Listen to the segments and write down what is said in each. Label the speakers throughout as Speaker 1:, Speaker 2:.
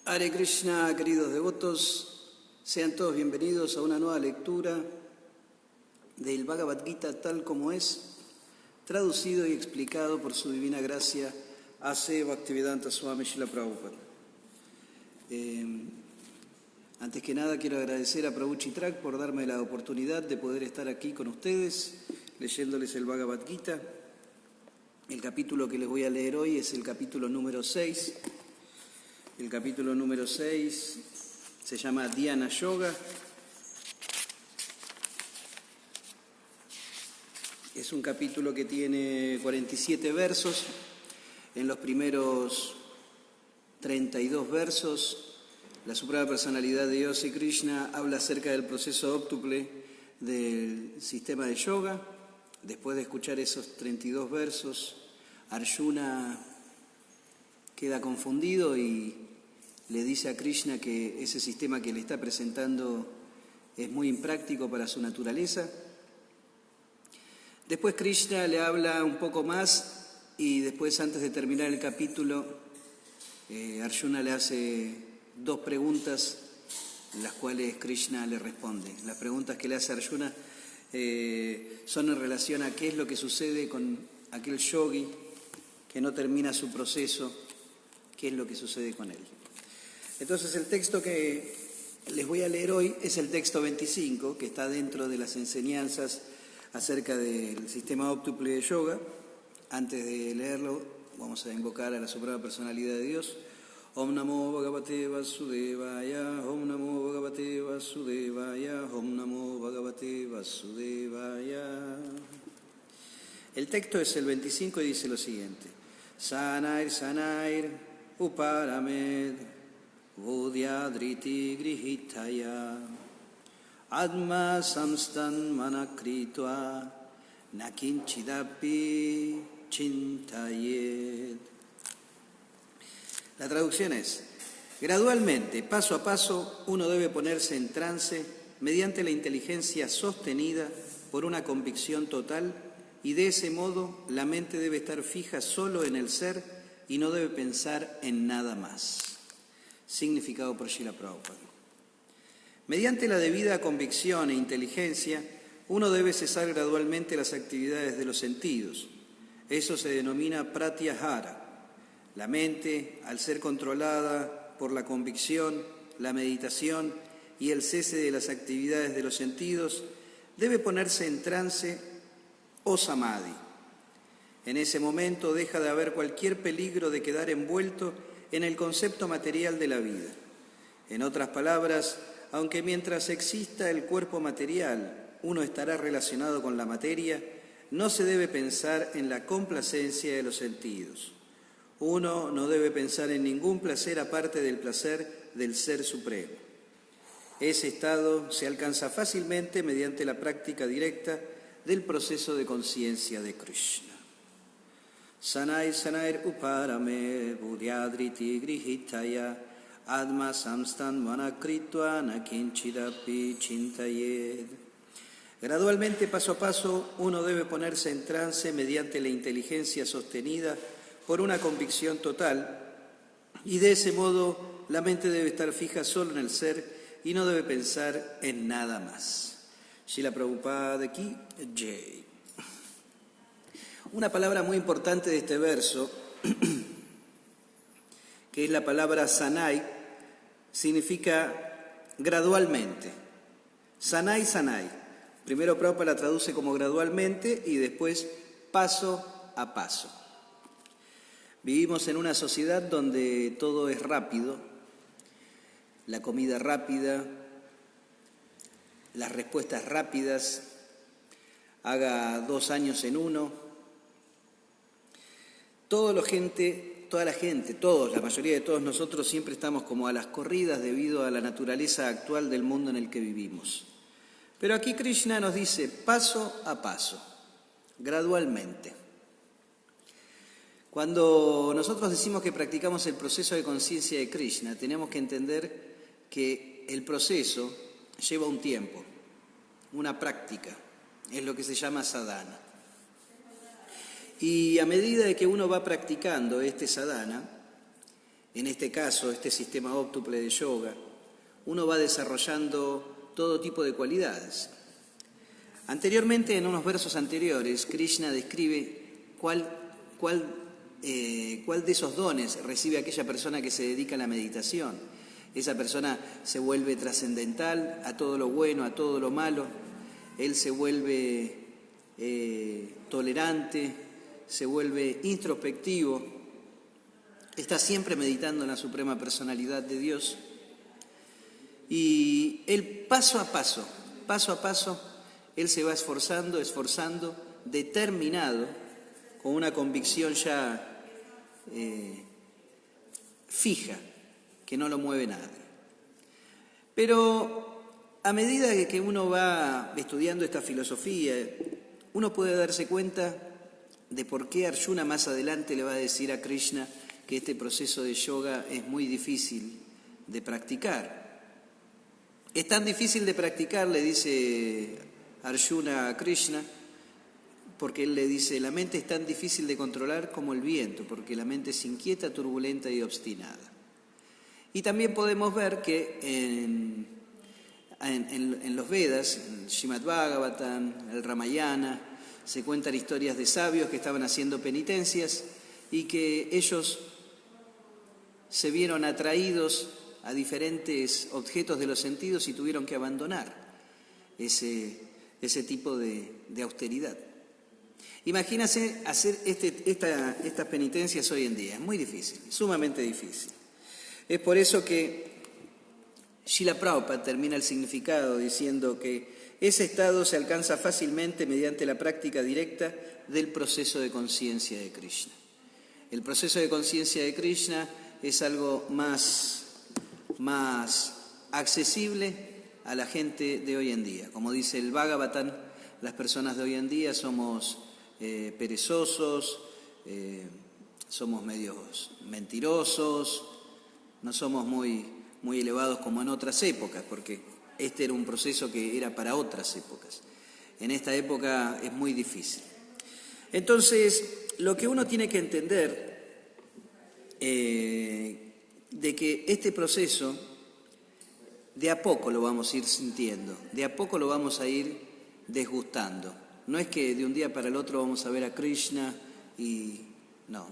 Speaker 1: Hare Krishna, queridos devotos, sean todos bienvenidos a una nueva lectura del Bhagavad Gita tal como es, traducido y explicado por su divina gracia A.C. Bhaktivedanta Swami Srila Prabhupada. Antes que nada quiero agradecer a Prabhu Chitrak por darme la oportunidad de poder estar aquí con ustedes, leyéndoles el Bhagavad Gita. El capítulo que les voy a leer hoy es el capítulo número 6. El capítulo número 6 se llama Dhyana Yoga. Es un capítulo que tiene 47 versos. En los primeros 32 versos, la Suprema Personalidad de Dios y Krishna habla acerca del proceso óptuple del sistema de yoga. Después de escuchar esos 32 versos, Arjuna queda confundido y le dice a Krishna que ese sistema que le está presentando es muy impráctico para su naturaleza. Después Krishna le habla un poco más y después, antes de terminar el capítulo, Arjuna le hace dos preguntas, las cuales Krishna le responde. Las preguntas que le hace Arjuna son en relación a qué es lo que sucede con aquel yogi que no termina su proceso, qué es lo que sucede con él. Entonces el texto que les voy a leer hoy es el texto 25, que está dentro de las enseñanzas acerca del sistema óptuple de yoga. Antes de leerlo, vamos a invocar a la Suprema Personalidad de Dios. Om Namo Bhagavate Vasudevaya, Om Namo Bhagavate Vasudevaya, Om Namo Bhagavate Vasudevaya. El texto es el 25 y dice lo siguiente: Sanair Sanair Uparamed Buddhyadriti Grihitaya Adma Samstan Manakritva Nakinchidapi Chintayed. La traducción es: gradualmente, paso a paso, uno debe ponerse en trance mediante la inteligencia sostenida por una convicción total, y de ese modo la mente debe estar fija solo en el ser y no debe pensar en nada más. Significado por Srila Prabhupada. Mediante la debida convicción e inteligencia, uno debe cesar gradualmente las actividades de los sentidos. Eso se denomina pratyahara. La mente, al ser controlada por la convicción, la meditación y el cese de las actividades de los sentidos, debe ponerse en trance o samadhi. En ese momento deja de haber cualquier peligro de quedar envuelto en el concepto material de la vida. En otras palabras, aunque mientras exista el cuerpo material uno estará relacionado con la materia, no se debe pensar en la complacencia de los sentidos. Uno no debe pensar en ningún placer aparte del placer del Ser Supremo. Ese estado se alcanza fácilmente mediante la práctica directa del proceso de conciencia de Krishna. Sanair Sanair Uparame Buddhyadriti Grihitaya Adma Samstan Manakritva Nakinchidapi Chintayed. Gradualmente, paso a paso, uno debe ponerse en trance mediante la inteligencia sostenida por una convicción total, y de ese modo la mente debe estar fija solo en el ser y no debe pensar en nada más. Srila Prabhupada Ki Jai. Una palabra muy importante de este verso, que es la palabra sanai, significa gradualmente. Sanai, sanai. Primero Prabhupada la traduce como gradualmente y después paso a paso. Vivimos en una sociedad donde todo es rápido, la comida rápida, las respuestas rápidas, haga 2 años en uno. Toda la mayoría de todos nosotros siempre estamos como a las corridas debido a la naturaleza actual del mundo en el que vivimos. Pero aquí Krishna nos dice paso a paso, gradualmente. Cuando nosotros decimos que practicamos el proceso de conciencia de Krishna, tenemos que entender que el proceso lleva un tiempo, una práctica, es lo que se llama sadhana. Y a medida de que uno va practicando este sadhana, en este caso, este sistema óptuple de yoga, uno va desarrollando todo tipo de cualidades. Anteriormente, en unos versos anteriores, Krishna describe cuál de esos dones recibe aquella persona que se dedica a la meditación. Esa persona se vuelve trascendental a todo lo bueno, a todo lo malo. Él se vuelve tolerante, se vuelve introspectivo, está siempre meditando en la suprema personalidad de Dios. Y él paso a paso, él se va esforzando, determinado, con una convicción ya fija, que no lo mueve nada. Pero a medida que uno va estudiando esta filosofía, uno puede darse cuenta de por qué Arjuna más adelante le va a decir a Krishna que este proceso de yoga es muy difícil de practicar. Es tan difícil de practicar, le dice Arjuna a Krishna, porque él le dice, la mente es tan difícil de controlar como el viento, porque la mente es inquieta, turbulenta y obstinada. Y también podemos ver que en los Vedas, en Srimad Bhagavatam, el Ramayana, se cuentan historias de sabios que estaban haciendo penitencias y que ellos se vieron atraídos a diferentes objetos de los sentidos y tuvieron que abandonar ese tipo de austeridad. Imagínense hacer estas penitencias hoy en día. Es muy difícil, sumamente difícil. Es por eso que Srila Prabhupada termina el significado diciendo que ese estado se alcanza fácilmente mediante la práctica directa del proceso de conciencia de Krishna. El proceso de conciencia de Krishna es algo más accesible a la gente de hoy en día. Como dice el Bhagavatam, las personas de hoy en día somos perezosos, somos medios mentirosos, no somos muy elevados como en otras épocas, porque este era un proceso que era para otras épocas. En esta época es muy difícil. Entonces, lo que uno tiene que entender de que este proceso de a poco lo vamos a ir sintiendo, de a poco lo vamos a ir desgustando. No es que de un día para el otro vamos a ver a Krishna y... No.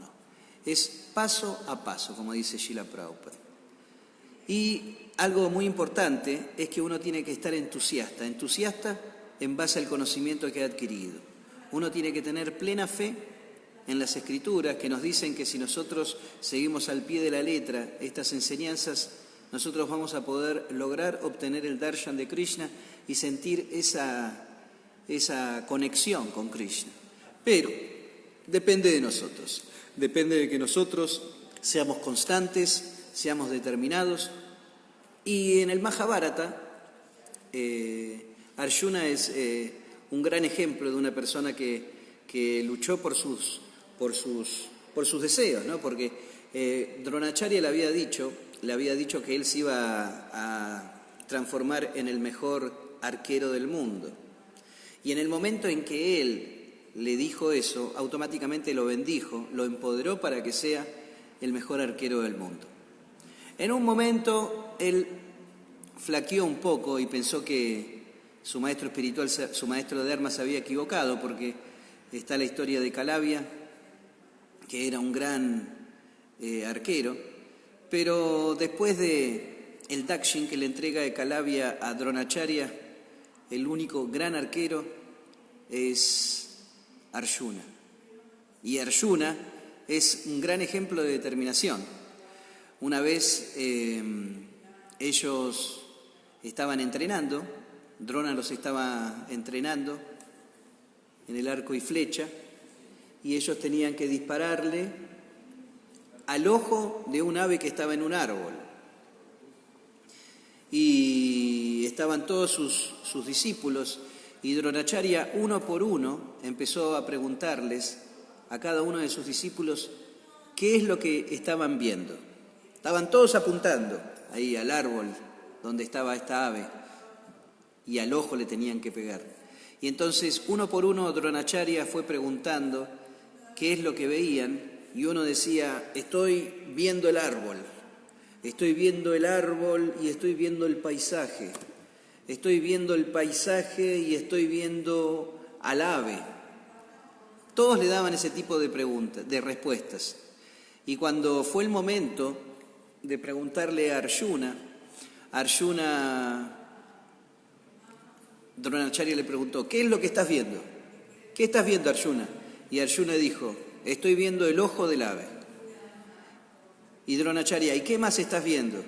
Speaker 1: Es paso a paso, como dice Srila Prabhupada. Y algo muy importante es que uno tiene que estar entusiasta en base al conocimiento que ha adquirido. Uno tiene que tener plena fe en las Escrituras que nos dicen que si nosotros seguimos al pie de la letra estas enseñanzas, nosotros vamos a poder lograr obtener el darshan de Krishna y sentir esa conexión con Krishna. Pero depende de nosotros, depende de que nosotros seamos constantes, seamos determinados. Y en el Mahabharata, Arjuna es un gran ejemplo de una persona que luchó por sus deseos, ¿no? Porque Dronacharya le había dicho que él se iba a transformar en el mejor arquero del mundo. Y en el momento en que él le dijo eso, automáticamente lo bendijo, lo empoderó para que sea el mejor arquero del mundo. En un momento él flaqueó un poco y pensó que su maestro espiritual, su maestro de Dharma se había equivocado, porque está la historia de Kalavya, que era un gran arquero, pero después de el dakshin que le entrega de Kalavya a Dronacharya, el único gran arquero es Arjuna. Y Arjuna es un gran ejemplo de determinación. Una vez ellos estaban entrenando, Drona los estaba entrenando en el arco y flecha, y ellos tenían que dispararle al ojo de un ave que estaba en un árbol. Y estaban todos sus discípulos, y Dronacharya, uno por uno, empezó a preguntarles a cada uno de sus discípulos qué es lo que estaban viendo. Estaban todos apuntando ahí al árbol donde estaba esta ave, y al ojo le tenían que pegar. Y entonces, uno por uno, Dronacharya fue preguntando qué es lo que veían, y uno decía, estoy viendo el árbol, Estoy viendo el árbol y estoy viendo el paisaje. Estoy viendo el paisaje y estoy viendo al ave. Todos le daban ese tipo de preguntas, de respuestas. Y cuando fue el momento de preguntarle a Arjuna, Dronacharya le preguntó, ¿qué es lo que estás viendo? ¿Qué estás viendo, Arjuna? Y Arjuna dijo, estoy viendo el ojo del ave. Y Dronacharya, ¿y qué más estás viendo?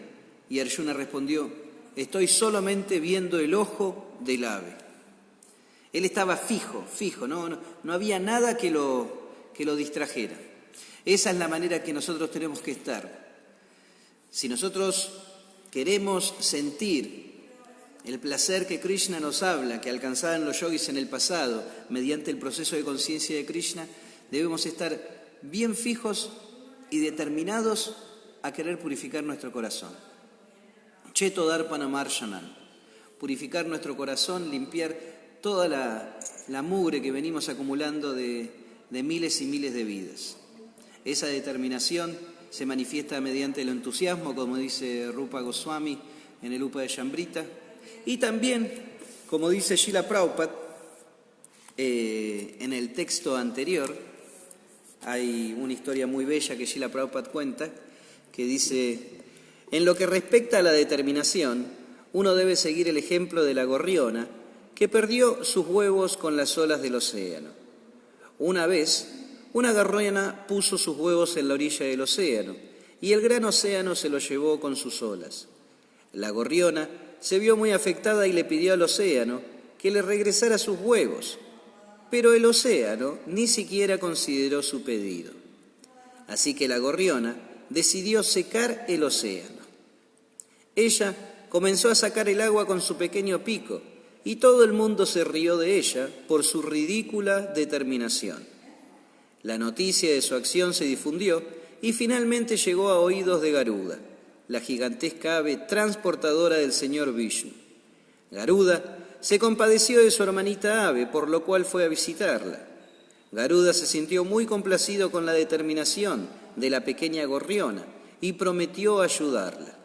Speaker 1: Y Arjuna respondió, estoy solamente viendo el ojo del ave. Él estaba fijo, no había nada que lo distrajera. Esa es la manera que nosotros tenemos que estar. Si nosotros queremos sentir el placer que Krishna nos habla, que alcanzaban los yogis en el pasado, mediante el proceso de conciencia de Krishna, debemos estar bien fijos y determinados a querer purificar nuestro corazón. Cheto Darpana Marshanan, purificar nuestro corazón, limpiar toda la mugre que venimos acumulando de miles y miles de vidas. Esa determinación se manifiesta mediante el entusiasmo, como dice Rupa Goswami en el Upa de Shambrita, y también, como dice Srila Prabhupada, en el texto anterior, hay una historia muy bella que Srila Prabhupada cuenta, que dice, en lo que respecta a la determinación, uno debe seguir el ejemplo de la gorriona que perdió sus huevos con las olas del océano. Una vez, una gorriona puso sus huevos en la orilla del océano y el gran océano se los llevó con sus olas. La gorriona se vio muy afectada y le pidió al océano que le regresara sus huevos, pero el océano ni siquiera consideró su pedido. Así que la gorriona decidió secar el océano. Ella comenzó a sacar el agua con su pequeño pico y todo el mundo se rió de ella por su ridícula determinación. La noticia de su acción se difundió y finalmente llegó a oídos de Garuda, la gigantesca ave transportadora del señor Vishnu. Garuda se compadeció de su hermanita ave, por lo cual fue a visitarla. Garuda se sintió muy complacido con la determinación de la pequeña gorriona y prometió ayudarla.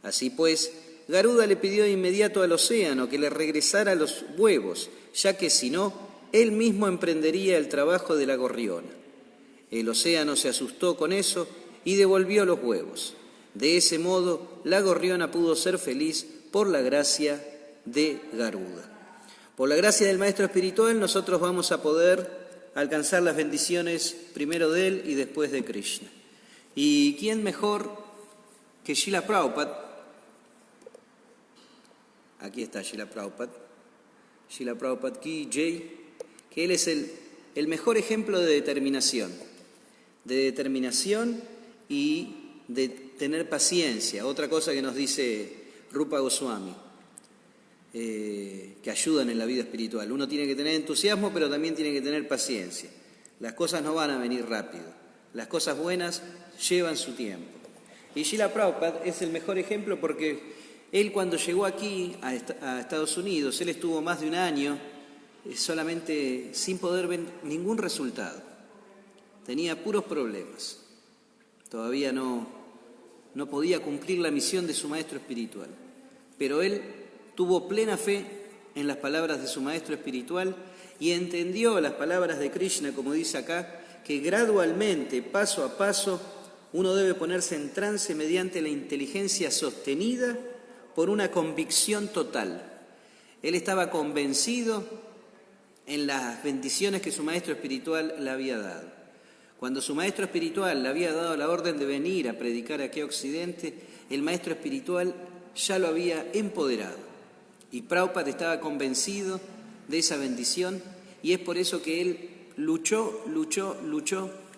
Speaker 1: Así pues, Garuda le pidió de inmediato al océano que le regresara los huevos, ya que si no, él mismo emprendería el trabajo de la gorriona. El océano se asustó con eso y devolvió los huevos. De ese modo, la gorriona pudo ser feliz por la gracia de Garuda. Por la gracia del Maestro Espiritual, nosotros vamos a poder alcanzar las bendiciones primero de él y después de Krishna. ¿Y quién mejor que Srila Prabhupada? Aquí está Srila Prabhupada Ki Jai, que él es el mejor ejemplo de determinación y de tener paciencia. Otra cosa que nos dice Rupa Goswami, que ayudan en la vida espiritual. Uno tiene que tener entusiasmo, pero también tiene que tener paciencia. Las cosas no van a venir rápido. Las cosas buenas llevan su tiempo. Y Srila Prabhupada es el mejor ejemplo porque él cuando llegó aquí a Estados Unidos, él estuvo más de un año solamente sin poder ver ningún resultado. Tenía puros problemas. Todavía no podía cumplir la misión de su maestro espiritual. Pero él tuvo plena fe en las palabras de su maestro espiritual y entendió las palabras de Krishna, como dice acá, que gradualmente, paso a paso, uno debe ponerse en trance mediante la inteligencia sostenida por una convicción total. Él estaba convencido en las bendiciones que su maestro espiritual le había dado. Cuando su maestro espiritual le había dado la orden de venir a predicar aquí a Occidente, el maestro espiritual ya lo había empoderado. Y Prabhupada estaba convencido de esa bendición y es por eso que él luchó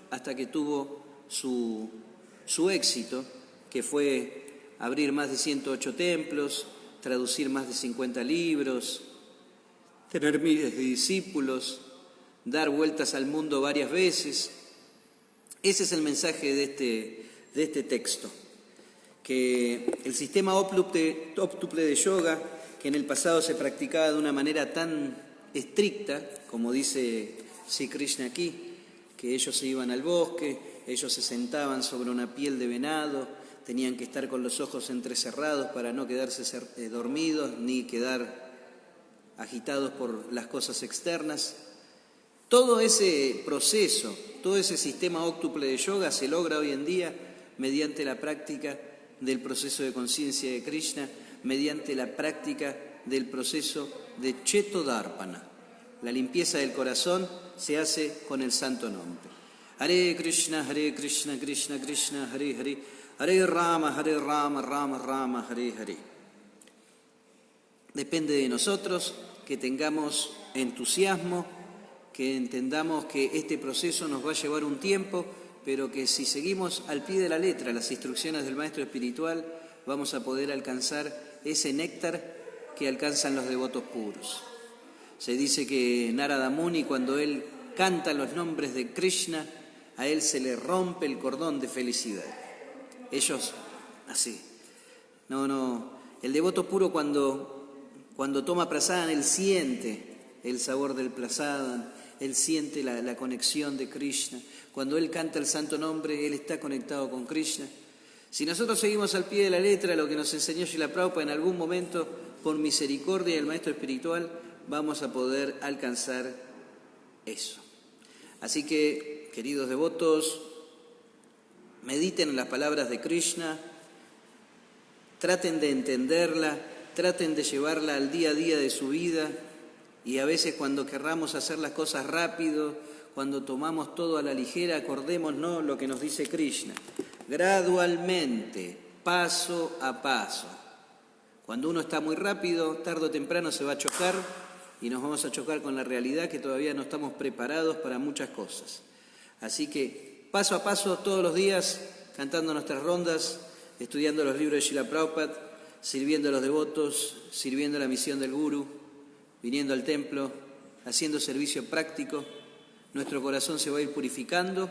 Speaker 1: hasta que tuvo su éxito, que fue abrir más de 108 templos, traducir más de 50 libros, tener miles de discípulos, dar vueltas al mundo varias veces. Ese es el mensaje de este texto, que el sistema óptuple de yoga, que en el pasado se practicaba de una manera tan estricta, como dice Sri Krishna aquí, que ellos se iban al bosque, ellos se sentaban sobre una piel de venado, tenían que estar con los ojos entrecerrados para no quedarse dormidos ni quedar agitados por las cosas externas. Todo ese proceso, todo ese sistema óctuple de yoga se logra hoy en día mediante la práctica del proceso de conciencia de Krishna, mediante la práctica del proceso de Chetodharpana. La limpieza del corazón se hace con el santo nombre. Hare Krishna, Krishna Krishna, Hare Hare, Hare Rama, Rama Rama, Hare Hare. Depende de nosotros que tengamos entusiasmo, que entendamos que este proceso nos va a llevar un tiempo, pero que si seguimos al pie de la letra las instrucciones del Maestro Espiritual, vamos a poder alcanzar ese néctar que alcanzan los devotos puros. Se dice que Narada Muni, cuando él canta los nombres de Krishna, a él se le rompe el cordón de felicidad. Ellos, así. El devoto puro cuando toma prasadam, él siente el sabor del prasadam, él siente la conexión de Krishna. Cuando él canta el santo nombre, él está conectado con Krishna. Si nosotros seguimos al pie de la letra lo que nos enseñó Srila Prabhupada, en algún momento, por misericordia del Maestro Espiritual, vamos a poder alcanzar eso. Así que, queridos devotos, mediten en las palabras de Krishna, traten de entenderla, traten de llevarla al día a día de su vida, y a veces cuando querramos hacer las cosas rápido, cuando tomamos todo a la ligera, acordémonos lo que nos dice Krishna, gradualmente, paso a paso. Cuando uno está muy rápido, tarde o temprano se va a chocar y nos vamos a chocar con la realidad que todavía no estamos preparados para muchas cosas. Así que, paso a paso, todos los días, cantando nuestras rondas, estudiando los libros de Srila Prabhupada, sirviendo a los devotos, sirviendo a la misión del Guru, viniendo al templo, haciendo servicio práctico, nuestro corazón se va a ir purificando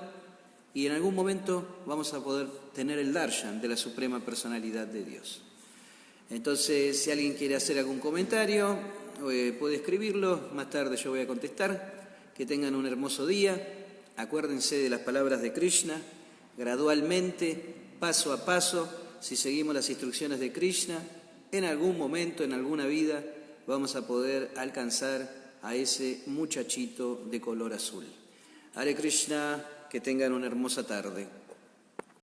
Speaker 1: y en algún momento vamos a poder tener el darshan de la Suprema Personalidad de Dios. Entonces, si alguien quiere hacer algún comentario, puede escribirlo, más tarde yo voy a contestar. Que tengan un hermoso día, acuérdense de las palabras de Krishna, gradualmente, paso a paso, si seguimos las instrucciones de Krishna, en algún momento, en alguna vida, vamos a poder alcanzar a ese muchachito de color azul. Hare Krishna, que tengan una hermosa tarde.